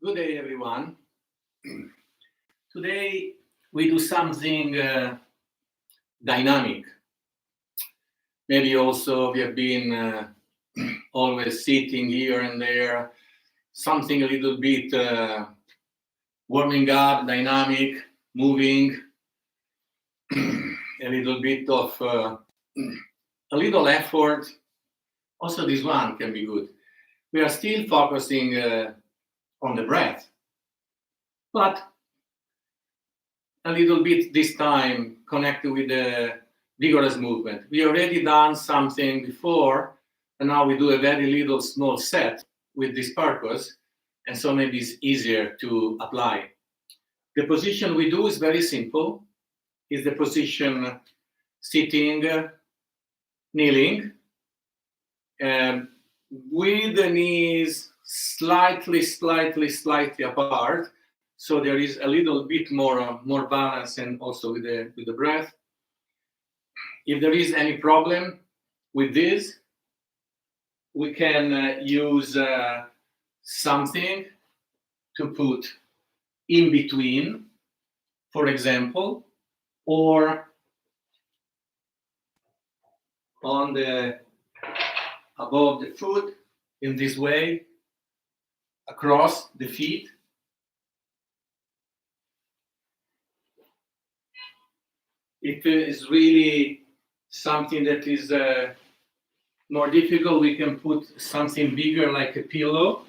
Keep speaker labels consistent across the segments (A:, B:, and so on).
A: Good day, everyone. Today we do something dynamic. Maybe also we have been always sitting here and there, something a little bit warming up, dynamic, moving, a little bit of a little effort. Also, this one can be good. We are still focusing on the breath, but a little bit this time connected with the vigorous movement. We already done something before, and now we do a very little small set with this purpose, and so maybe it's easier to apply. The position we do is very simple. Is the position sitting, kneeling, with the knees slightly apart, so there is a little bit more balance, and also with the breath. If there is any problem with this, we can use something to put in between, for example, or on the above the foot in this way, across the feet. If it is really something that is more difficult, we can put something bigger like a pillow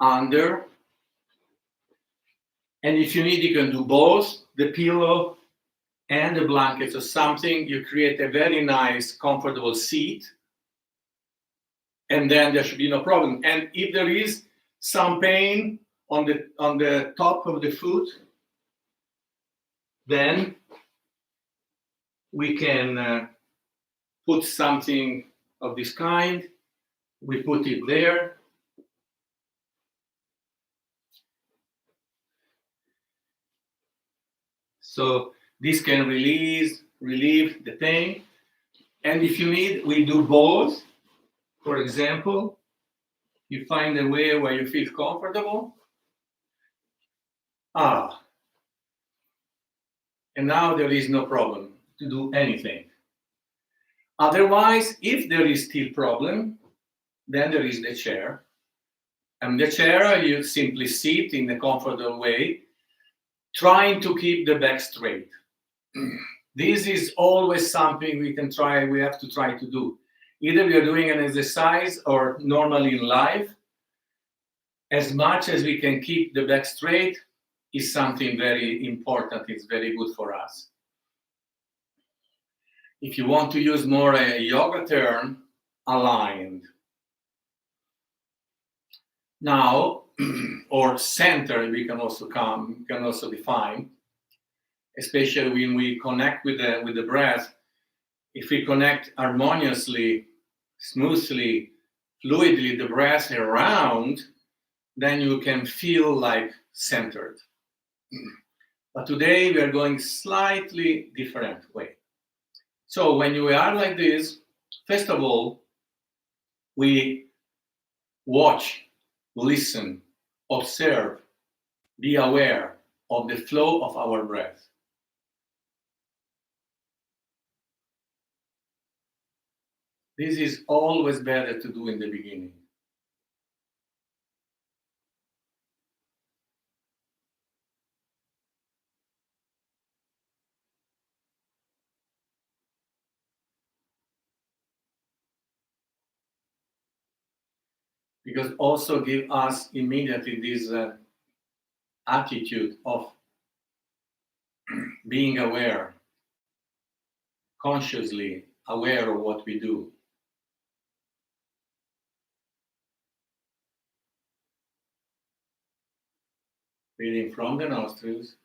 A: under. And if you need, you can do both, the pillow and the blanket. So something, you create a very nice, comfortable seat, and then there should be no problem. And if there is some pain on the top of the foot, then we can put something of this kind. We put it there. So this can relieve the pain. And if you need, we do both. For example, you find a way where you feel comfortable. And now there is no problem to do anything. Otherwise, if there is still problem, then there is the chair. And the chair, you simply sit in a comfortable way, trying to keep the back straight. This is always something we have to try to do. Either we are doing an exercise or normally in life, as much as we can keep the back straight is something very important. It's very good for us. If you want to use more a yoga term, aligned. Now, or center, we can also define, especially when we connect with the breath. If we connect harmoniously, smoothly, fluidly the breath around, then you can feel like centered. But today we are going slightly different way. So when you are like this, first of all, we watch, listen, observe, be aware of the flow of our breath. This is always better to do in the beginning. Because also give us immediately this attitude of being aware, consciously aware of what we do. Breathing from the nostrils.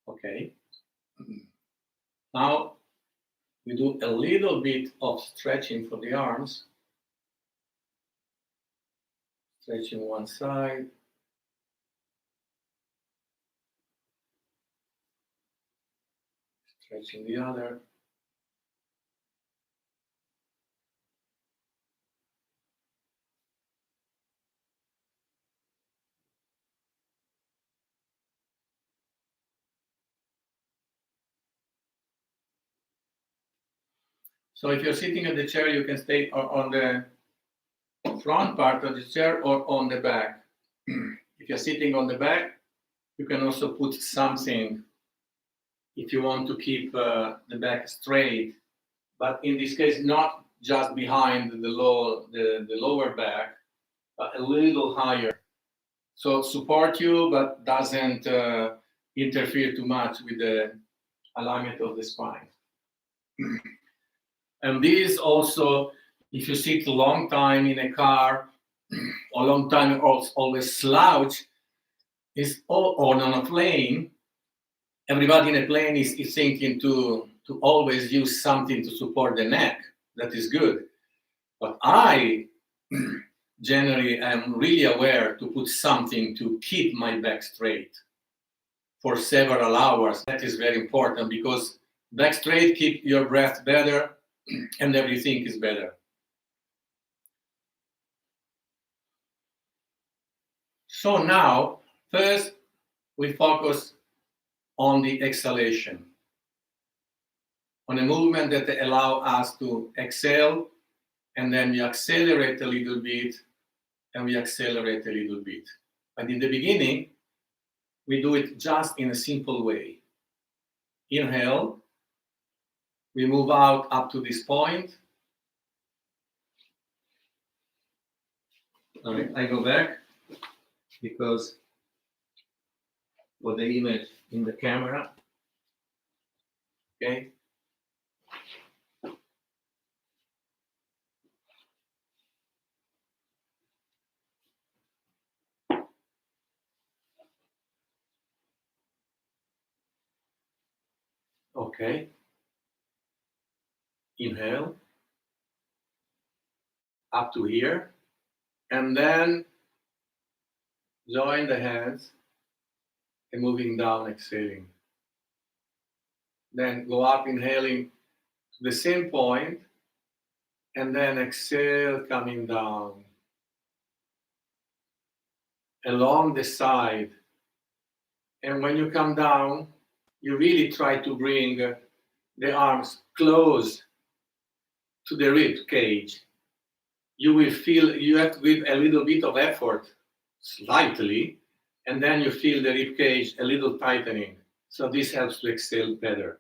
A: Okay. Now we do a little bit of stretching for the arms. Stretching one side. Stretching the other. So if you're sitting at the chair, you can stay on the front part of the chair or on the back. If you're sitting on the back, you can also put something if you want to keep the back straight. But in this case, not just behind the lower back, but a little higher. So support you, but doesn't interfere too much with the alignment of the spine. And this also, if you sit a long time in a car, or a long time always slouch, or on a plane, everybody in a plane is thinking to always use something to support the neck. That is good. But I generally am really aware to put something to keep my back straight for several hours. That is very important because back straight keep your breath better and everything is better. So now, first we focus on the exhalation, on a movement that allow us to exhale, and then we accelerate a little bit, and we accelerate a little bit. But in the beginning, we do it just in a simple way. Inhale, we move out up to this point. All right, I go back because for the image in the camera. Okay. Okay. Inhale up to here, and then join the hands and moving down, exhaling. Then go up, inhaling to the same point, and then exhale, coming down along the side. And when you come down, you really try to bring the arms close to the rib cage. You will feel you have to give a little bit of effort, slightly, and then you feel the rib cage a little tightening. So this helps to exhale better.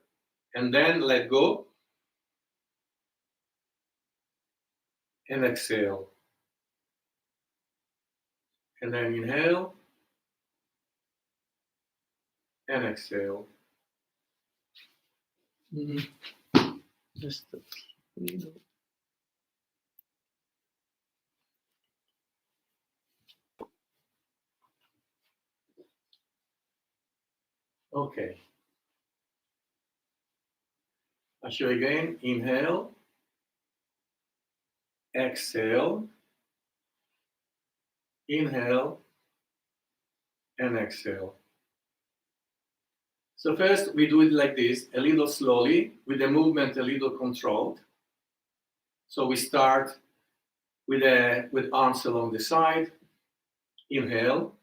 A: And then let go and exhale. And then inhale and exhale. Just a little. Okay. I'll show you again. Inhale, exhale, inhale, and exhale. So first we do it like this, a little slowly, with the movement a little controlled. So we start with arms along the side. Inhale,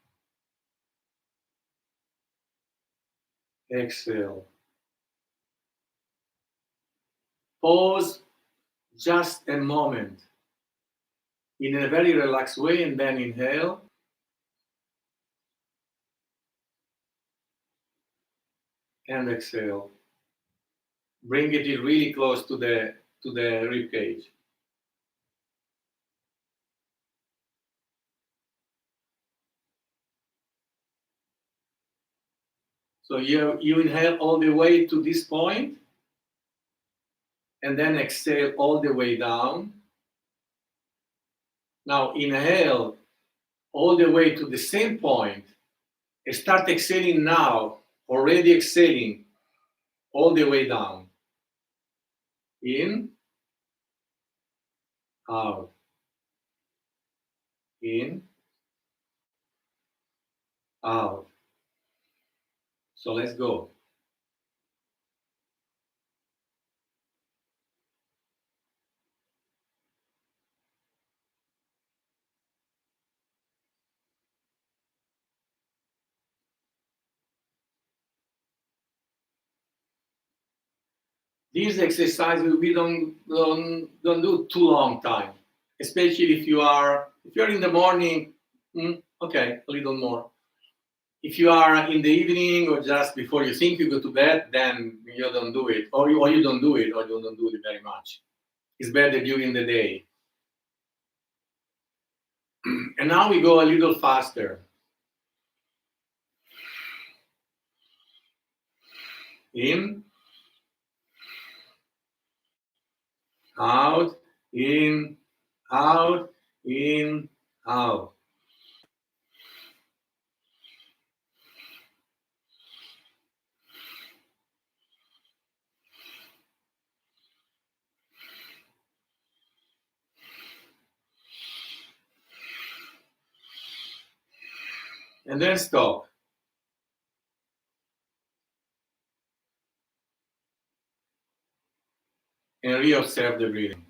A: exhale. Pause just a moment in a very relaxed way, and then inhale. And exhale. Bring it really close to the rib cage. So you inhale all the way to this point, and then exhale all the way down. Now inhale all the way to the same point, and start exhaling now, already exhaling all the way down. in, out, in, out. So let's go. These exercises we don't do too long time, especially if you're in the morning. Okay, a little more. If you are in the evening or just before you think you go to bed, then you don't do it, or you don't do it, or you don't do it very much. It's better during the day. And now we go a little faster. In, out, in, out, in, out. And then stop. And re-observe the breathing.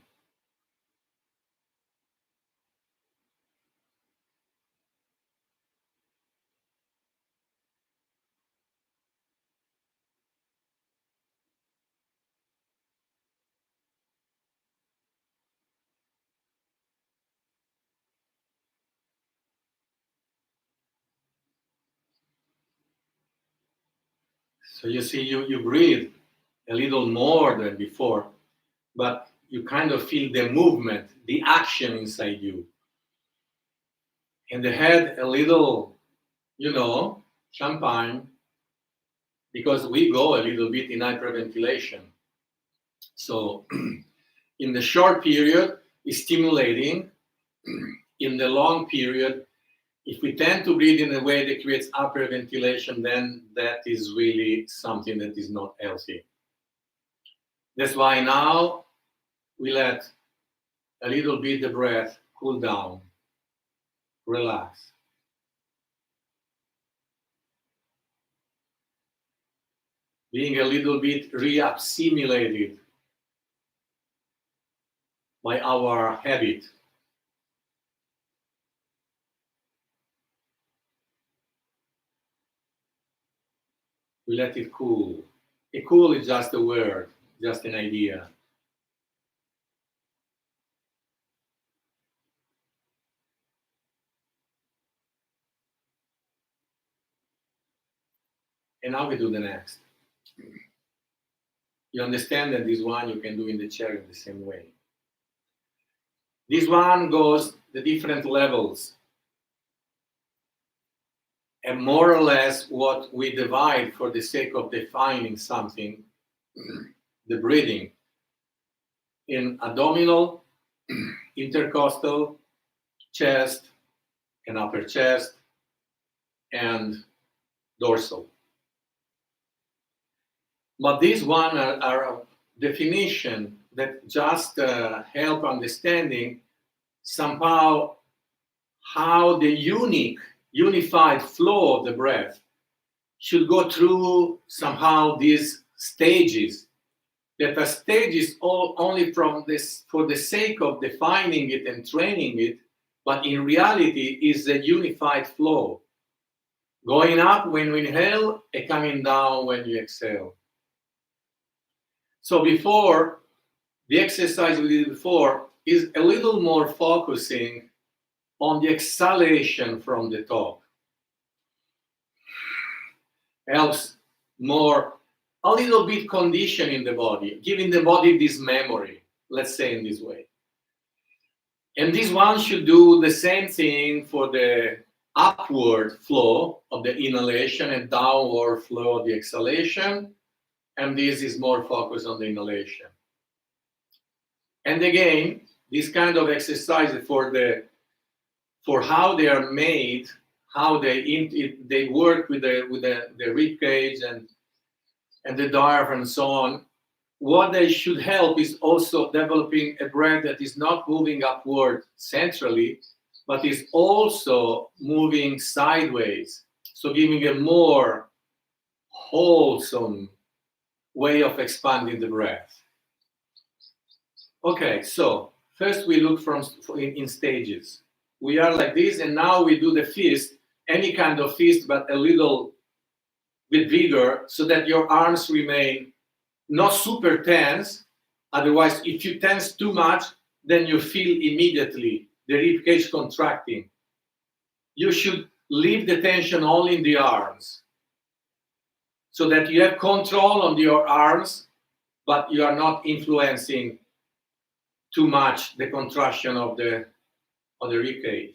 A: So you see, you breathe a little more than before, but you kind of feel the movement, the action inside you. And the head a little, champagne, because we go a little bit in hyperventilation. So in the short period, it's stimulating. In the long period, if we tend to breathe in a way that creates hyperventilation, then that is really something that is not healthy. That's why now we let a little bit the breath cool down, relax. Being a little bit re-assimilated by our habit. We let it cool. A cool is just a word, just an idea. And now we do the next. You understand that this one you can do in the chair in the same way. This one goes the different levels. And more or less what we divide for the sake of defining something, the breathing, in abdominal, intercostal, chest, and upper chest, and dorsal. But these one are a definition that just help understanding somehow how the unified flow of the breath should go through somehow these stages that are stages only for the sake of defining it and training it, but in reality is a unified flow. Going up when you inhale and coming down when you exhale. So before, the exercise we did before is a little more focusing on the exhalation from the top. Helps more, a little bit conditioning the body, giving the body this memory, let's say in this way. And this one should do the same thing for the upward flow of the inhalation and downward flow of the exhalation. And this is more focused on the inhalation. And again, this kind of exercise for how they are made, how they work with the rib cage and the diaphragm and so on, what they should help is also developing a breath that is not moving upward centrally, but is also moving sideways. So giving a more wholesome way of expanding the breath. Okay, so first we look in stages. We are like this, and now we do the fist, any kind of fist, but a little with vigor, so that your arms remain not super tense. Otherwise, if you tense too much, then you feel immediately the rib cage contracting. You should leave the tension only in the arms, so that you have control on your arms, but you are not influencing too much the contraction of the rib cage.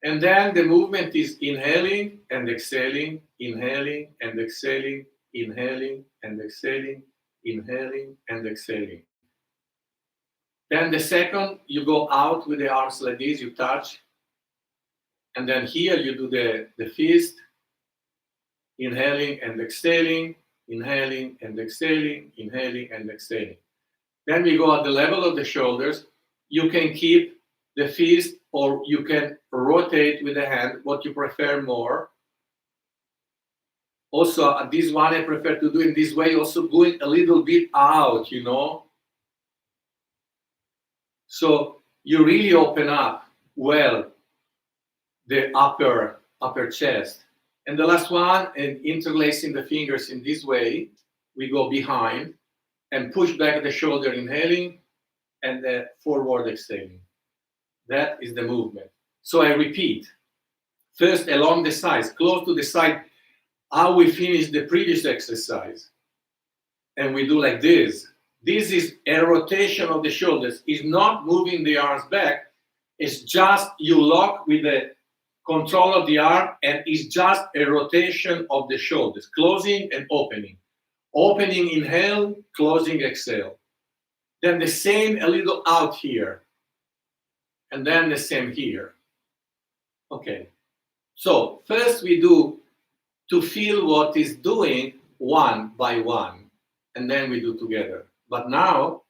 A: And then the movement is inhaling and exhaling, inhaling and exhaling, inhaling and exhaling, inhaling and exhaling. Then the second, you go out with the arms like this, you touch. And then here you do the fist, inhaling and exhaling, inhaling and exhaling, inhaling and exhaling. Then we go at the level of the shoulders. You can keep the fist or you can rotate with the hand, what you prefer more. Also, at this one, I prefer to do in this way, also going a little bit out, you know. So you really open up well the upper chest. And the last one, and interlacing the fingers in this way, we go behind and push back the shoulder, inhaling, and the forward exhaling. That is the movement. So I repeat. First, along the sides, close to the side, how we finished the previous exercise. And we do like this. This is a rotation of the shoulders. It's not moving the arms back. It's just you lock with the control of the arm, and it's just a rotation of the shoulders, closing and opening. Opening, inhale, closing, exhale. Then the same a little out here. And then the same here. Okay. So first we do to feel what is doing one by one, and then we do together. But now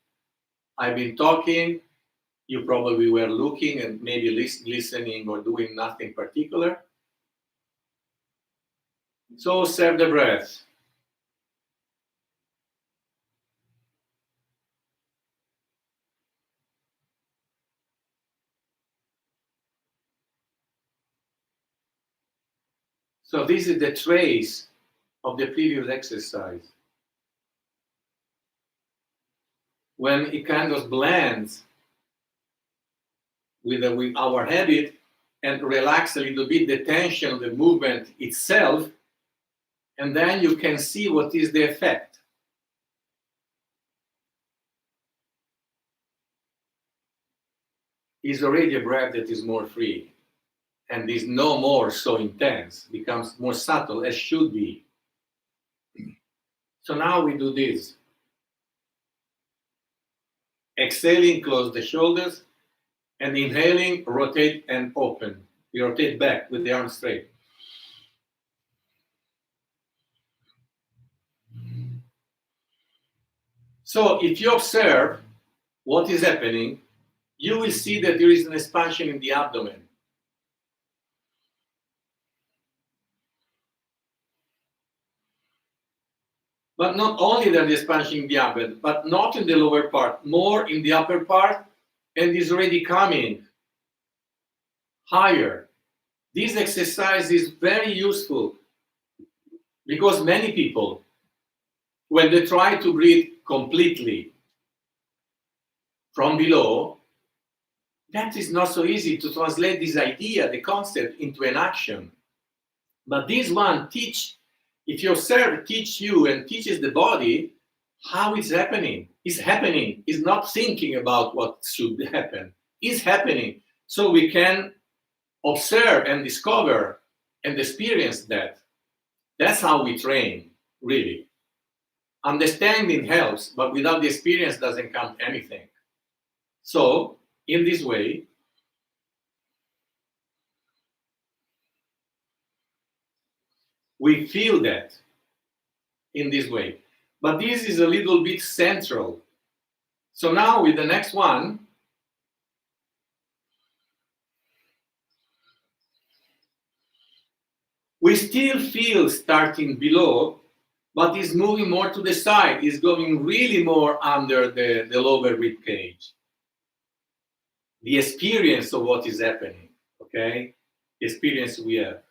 A: I've been talking, you probably were looking and maybe listening or doing nothing particular. So observe the breath. So this is the trace of the previous exercise. When it kind of blends with our habit and relax a little bit the tension of the movement itself, and then you can see what is the effect. Is already a breath that is more free and is no more so intense, becomes more subtle as should be. So now we do this. Exhaling, close the shoulders, and inhaling, rotate and open. We rotate back with the arms straight. So if you observe what is happening, you will see that there is an expansion in the abdomen. But not only that the expansion in the abdomen, but not in the lower part, more in the upper part, and is already coming higher. This exercise is very useful because many people, when they try to breathe completely from below, that is not so easy to translate this idea, the concept, into an action. But this one if you observe, teach you and teaches the body how it's happening. It's happening. It's not thinking about what should happen. It's happening. So we can observe and discover and experience that. That's how we train, really. Understanding helps, but without the experience doesn't count anything. So, in this way, we feel that in this way. but this is a little bit central. So now with the next one, we still feel starting below, but it's moving more to the side. It's going really more under the lower rib cage. The experience of what is happening, okay? The experience we have.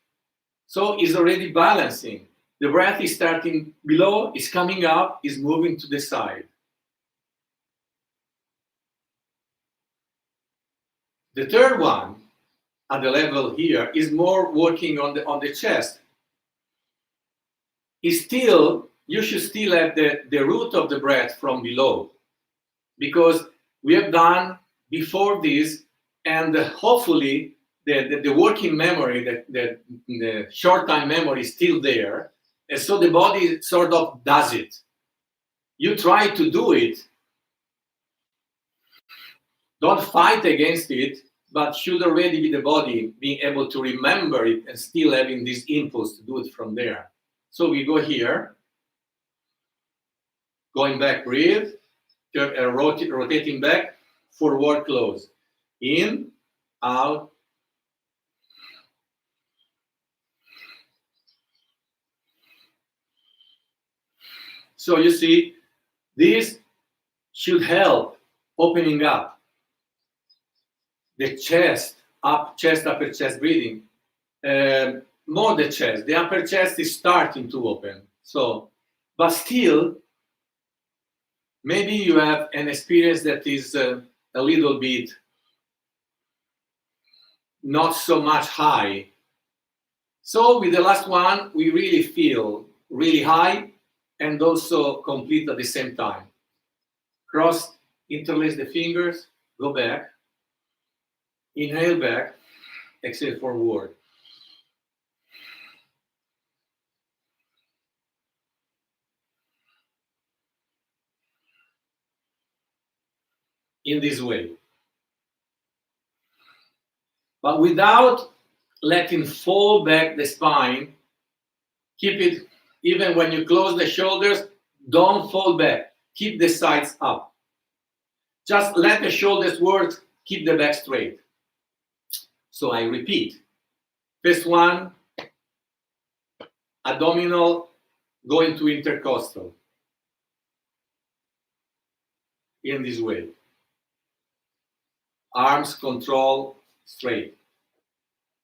A: So it's already balancing. The breath is starting below, is coming up, is moving to the side. The third one, at the level here, is more working on the chest. Is still, you should still have the root of the breath from below, because we have done before this, and hopefully the working memory, the short time memory is still there, and so the body sort of does it. You try to do it, don't fight against it, but should already be the body being able to remember it and still having this impulse to do it from there. So we go here, going back, breathe, rotating back, forward, close, in, out. So you see, this should help opening up the chest, upper chest breathing. More the chest. The upper chest is starting to open. So, but still, maybe you have an experience that is a little bit not so much high. So with the last one, we really feel really high and also complete at the same time. Cross, interlace the fingers, go back, inhale back, exhale forward. In this way. But without letting fall back the spine, keep it, even when you close the shoulders, don't fall back. Keep the sides up. Just let the shoulders work, keep the back straight. So I repeat. First one, abdominal, go into intercostal. In this way. Arms control straight.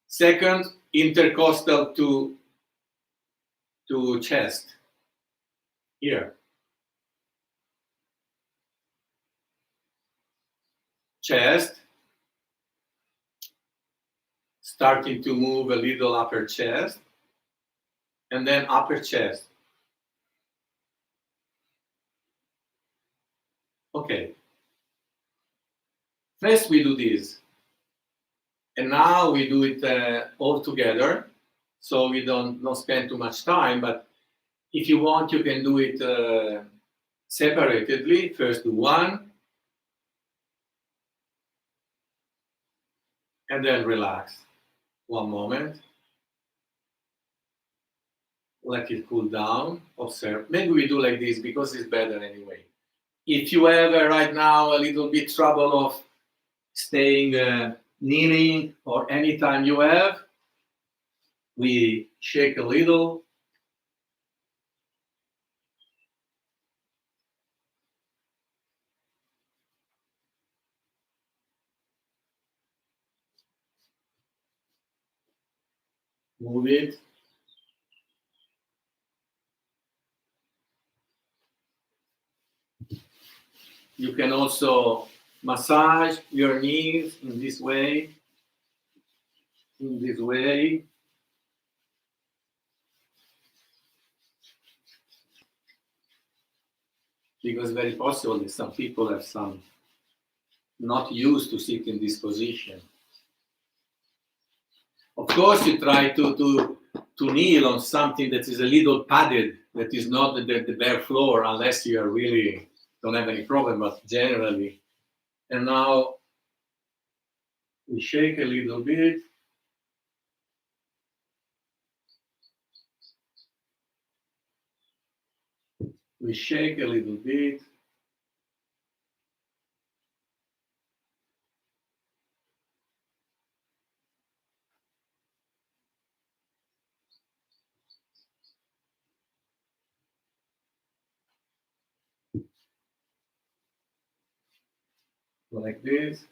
A: Second, intercostal to chest. Here. Chest. Starting to move a little upper chest. And then upper chest. Okay. First we do this. And now we do it all together. So we don't spend too much time, but if you want, you can do it separately. First do one, and then relax. One moment. Let it cool down. Observe. Maybe we do like this because it's better anyway. If you have right now a little bit trouble of staying kneeling, or anytime you have, we shake a little. Move it. You can also massage your knees in this way. In this way. Because very possible that some people have some not used to sit in this position. Of course, you try to kneel on something that is a little padded, that is not the bare floor, unless you are really don't have any problem, but generally. And now we shake a little bit. We shake a little bit. Like this.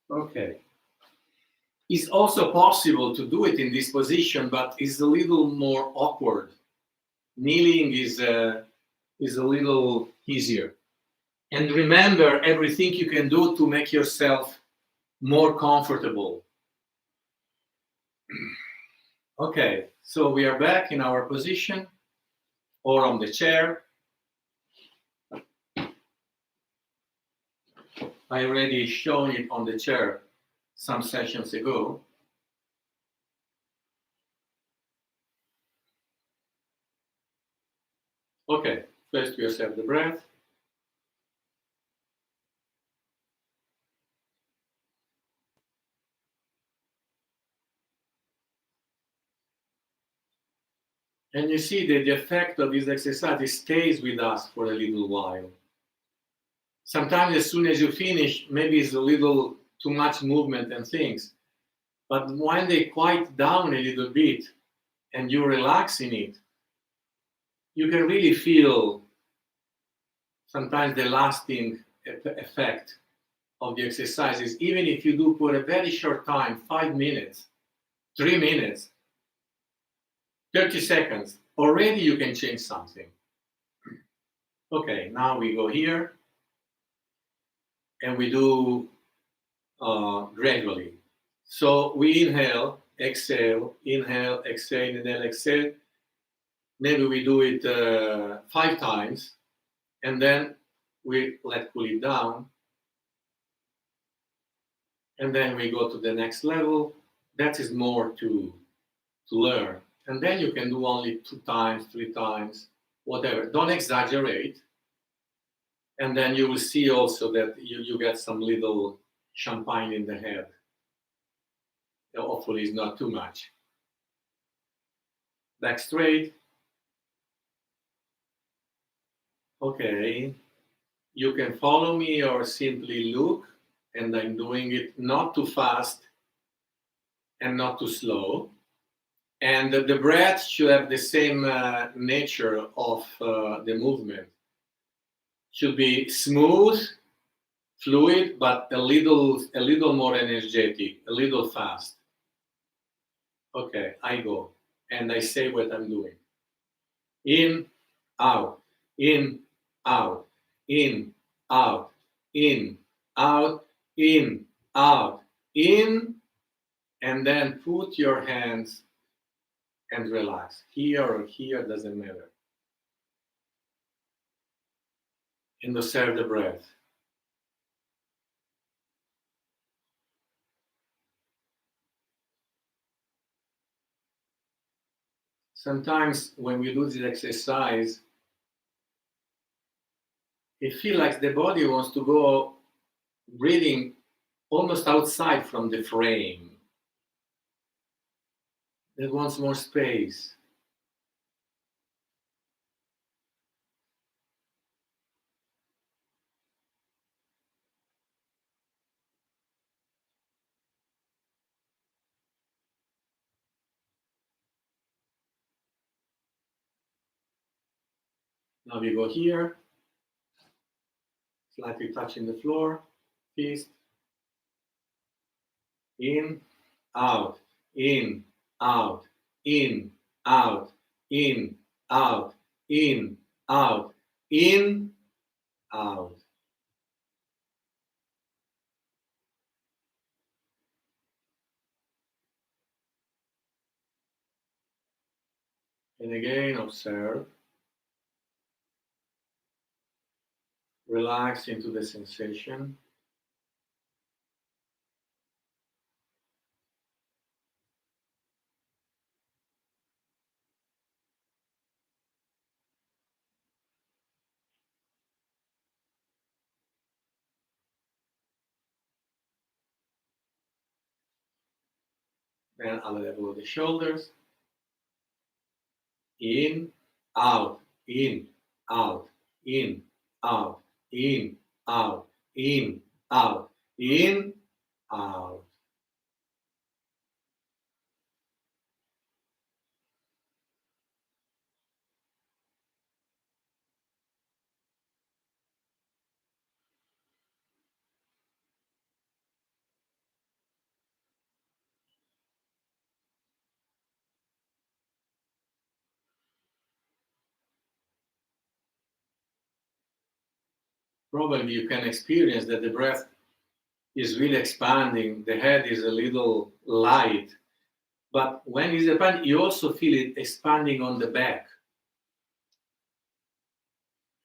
A: Okay. It's also possible to do it in this position, but it's a little more awkward. Kneeling is a little easier. And remember everything you can do to make yourself more comfortable. Okay, so we are back in our position or on the chair. I already shown it on the chair some sessions ago. Okay, first we observe the breath. And you see that the effect of this exercise stays with us for a little while. Sometimes as soon as you finish, maybe it's a little too much movement and things. But when they quiet down a little bit and you relax in it, you can really feel sometimes the lasting effect of the exercises, even if you do for a very short time, 5 minutes, 3 minutes, 30 seconds, already you can change something. Okay, now we go here and we do gradually. So we inhale, exhale, inhale, exhale. Maybe we do it 5 times, and then we let cool it down. And then we go to the next level. That is more to learn. And then you can do only 2 times, 3 times, whatever. Don't exaggerate. And then you will see also that you get some little champagne in the head. Hopefully it's not too much. Back straight. Okay. You can follow me or simply look, and I'm doing it not too fast and not too slow. And the breath should have the same nature of the movement. Should be smooth, fluid, but a little more energetic, a little fast. Okay, I go and I say what I'm doing. In, out, in, out, in, out, in, out, in, out, in, and then put your hands and relax. Here or here, doesn't matter. And observe the breath. Sometimes when we do this exercise, it feels like the body wants to go breathing almost outside from the frame. It wants more space. Now we go here, slightly touching the floor, fist, in, out, in, out, in, out, in, out, in, out, in, out. And again, observe. Relax into the sensation. Then at the level of the shoulders. In, out, in, out, in, out, in, out, in, out, in, out. Probably you can experience that the breath is really expanding, the head is a little light, but when it's expanding, you also feel it expanding on the back,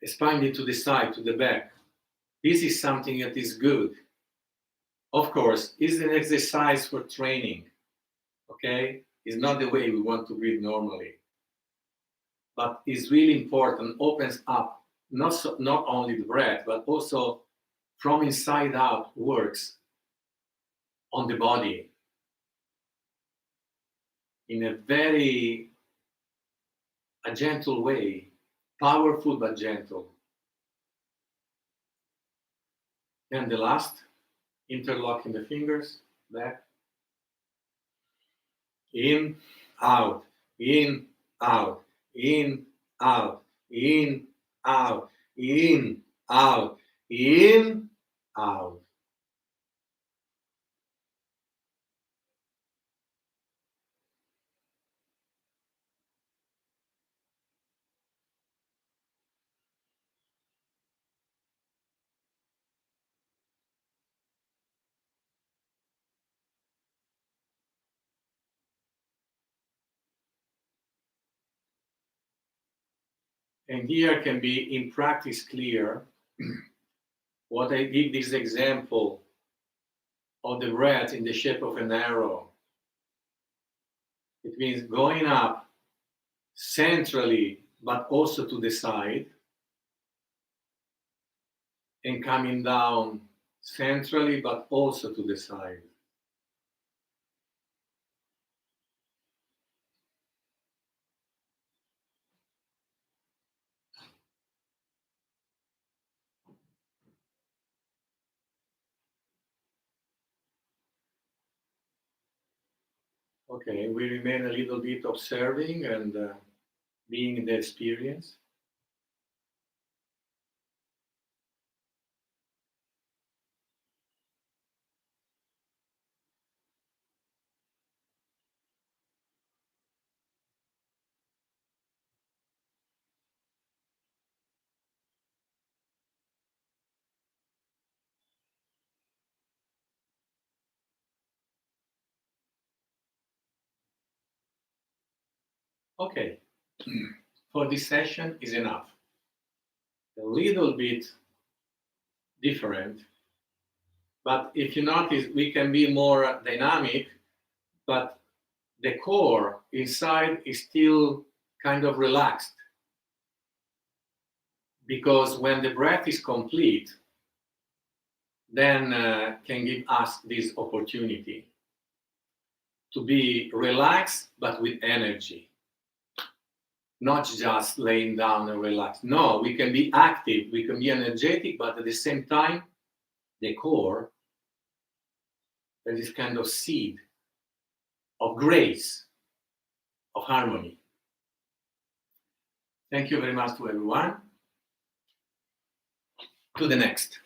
A: expanding to the side, to the back. This is something that is good. Of course, it's an exercise for training, okay? It's not the way we want to breathe normally, but it's really important, opens up not only the breath, but also from inside out works on the body in a very gentle way, powerful but gentle. And the last, interlocking the fingers, back, in, out, in, out, in, out, in, out, in, out, in, out. And here can be in practice clear what I give this example of the breath in the shape of an arrow. It means going up centrally, but also to the side, and coming down centrally, but also to the side. Okay, we remain a little bit observing and being in the experience. Okay, for this session is enough. A little bit different, but if you notice, we can be more dynamic, but the core inside is still kind of relaxed. Because when the breath is complete, then can give us this opportunity to be relaxed, but with energy. Not just laying down and relax. No, we can be active, we can be energetic, but at the same time, the core, there is kind of seed of grace, of harmony. Thank you very much to everyone. To the next.